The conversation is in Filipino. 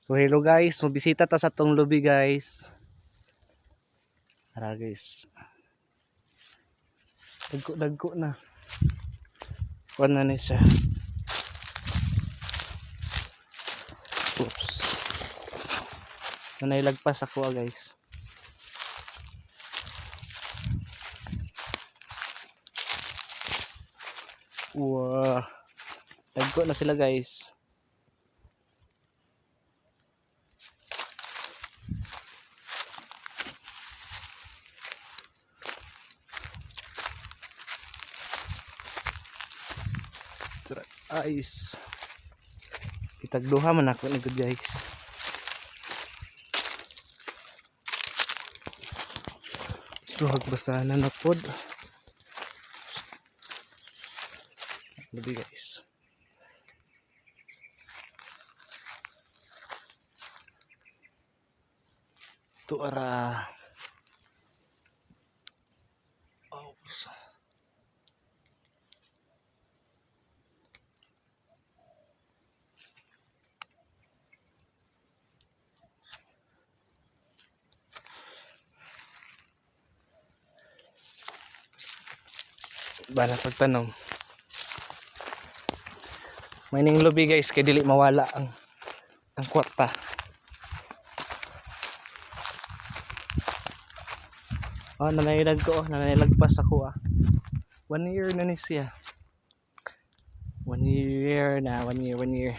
So hello guys, mabisita ta sa tong lobby guys. Tara guys. Dagko na. Kuan na ni siya. Oops. Nanailagpas ako guys. Wow. Dagko na sila guys. Ice. Itagduha man ako nito guys. So hagbasa na na pod. Labi guys. Tuara. Oh. Bana pagtanong. May ning lobby guys kay dili mawala ang kwarta. Oh, nanailag ko, nanilagpas ako 1 year na ni siya. 1 year na, 1 year.